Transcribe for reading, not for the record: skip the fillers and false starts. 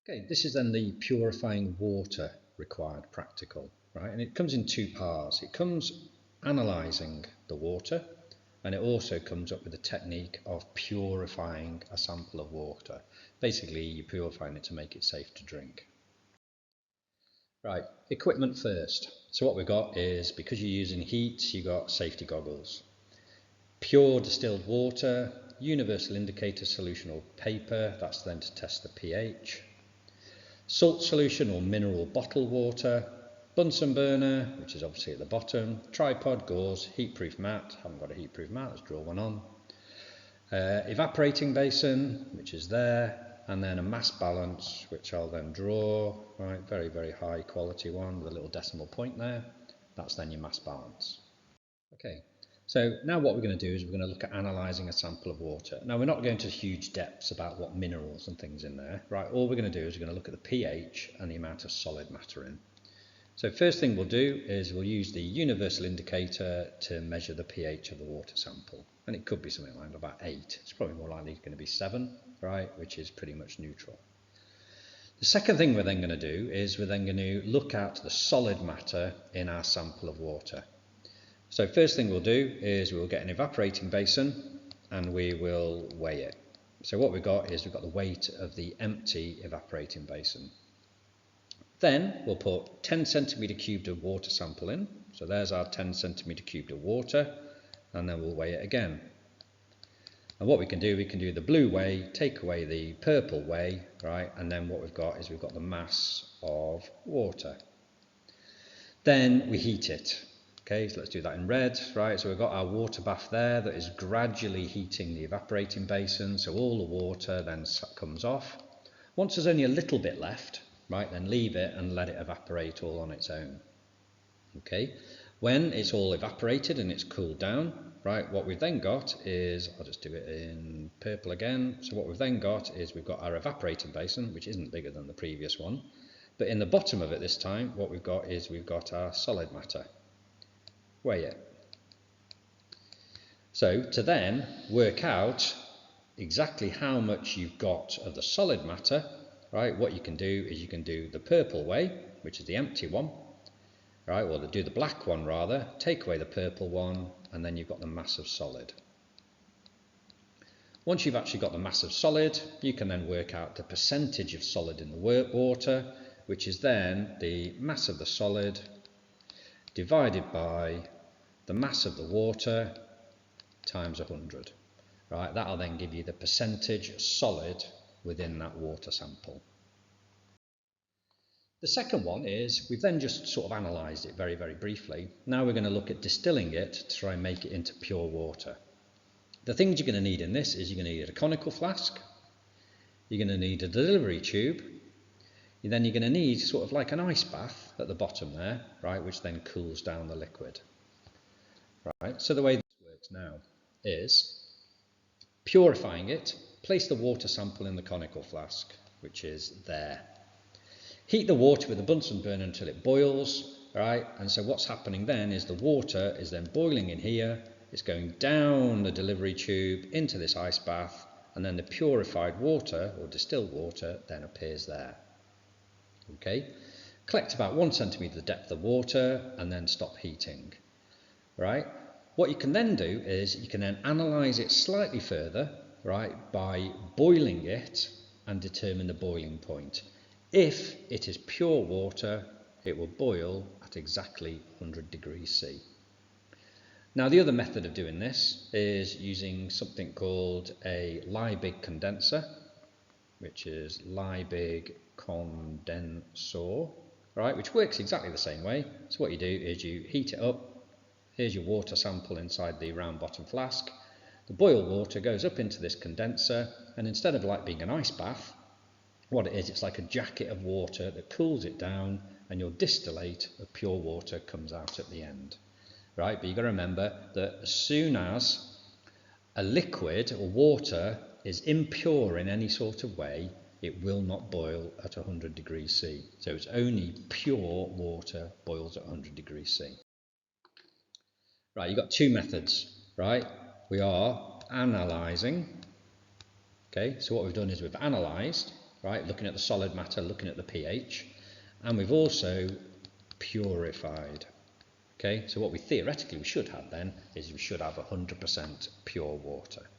Okay, this is then the purifying water required practical, right? And it comes in two parts. It comes analysing the water, and it also comes up with the technique of purifying a sample of water. Basically, you're purifying it to make it safe to drink. Right, equipment first. So what we've got is, because you're using heat, you've got safety goggles. Pure distilled water, universal indicator solution or paper, that's then to test the pH. Salt solution or mineral bottled water, Bunsen burner, which is obviously at the bottom, tripod, gauze, heatproof mat, haven't got a heatproof mat, let's draw one on. Evaporating basin, which is there, and then a mass balance, which I'll then draw, right, very, very high quality one with a little decimal point there. That's then your mass balance. Okay, so now what we're going to do is we're going to look at analysing a sample of water. Now we're not going to huge depths about what minerals and things in there, right? All we're going to do is we're going to look at the pH and the amount of solid matter in. So first thing we'll do is we'll use the universal indicator to measure the pH of the water sample. And it could be something like about 8. It's probably more likely going to be 7, right? Which is pretty much neutral. The second thing we're then going to do is we're then going to look at the solid matter in our sample of water. So first thing we'll do is we'll get an evaporating basin and we will weigh it. So what we've got is we've got the weight of the empty evaporating basin. Then we'll put 10 centimetre cubed of water sample in. So there's our 10 centimetre cubed of water, and then we'll weigh it again. And what we can do the blue way, take away the purple way, right? And then what we've got is we've got the mass of water. Then we heat it. Okay, so let's do that in red, right? So we've got our water bath there that is gradually heating the evaporating basin. So all the water then comes off. Once there's only a little bit left, right, then leave it and let it evaporate all on its own. Okay, when it's all evaporated and it's cooled down, right, what we've then got is, I'll just do it in purple again. So what we've then got is we've got our evaporating basin, which isn't bigger than the previous one. But in the bottom of it this time, what we've got is we've got our solid matter. Weigh it. So to then work out exactly how much you've got of the solid matter, right, what you can do is you can do the purple way, which is the empty one, right, or do the black one rather, take away the purple one, and then you've got the mass of solid. Once you've actually got the mass of solid, you can then work out the percentage of solid in the water, which is then the mass of the solid divided by the mass of the water times 100. Right, that'll then give you the percentage solid within that water sample. The second one is we've then just sort of analysed it very, very briefly. Now we're going to look at distilling it to try and make it into pure water. The things you're going to need in this is you're going to need a conical flask, you're going to need a delivery tube, then you're going to need sort of like an ice bath at the bottom there, right, which then cools down the liquid. Right, so the way this works now is purifying it, place the water sample in the conical flask, which is there. Heat the water with a Bunsen burner until it boils, right? And so what's happening then is the water is then boiling in here, it's going down the delivery tube into this ice bath, and then the purified water or distilled water then appears there. Okay, collect about 1 centimetre the depth of water and then stop heating. Right? What you can then do is you can then analyse it slightly further, right, by boiling it and determine the boiling point. If it is pure water, it will boil at exactly 100 degrees C. Now the other method of doing this is using something called a Liebig condenser, which is Liebig condensor, right, which works exactly the same way. So what you do is you heat it up. Here's your water sample inside the round bottom flask. The boiled water goes up into this condenser, and instead of like being an ice bath, what it is, it's like a jacket of water that cools it down, and your distillate of pure water comes out at the end. Right, but you've got to remember that as soon as a liquid or water is impure in any sort of way, it will not boil at 100 degrees C. So it's only pure water boils at 100 degrees C. Right, you've got two methods, right? We are analysing. Okay, so what we've done is we've analysed, right? Looking at the solid matter, looking at the pH, and we've also purified. Okay, so what we theoretically we should have then is we should have 100% pure water.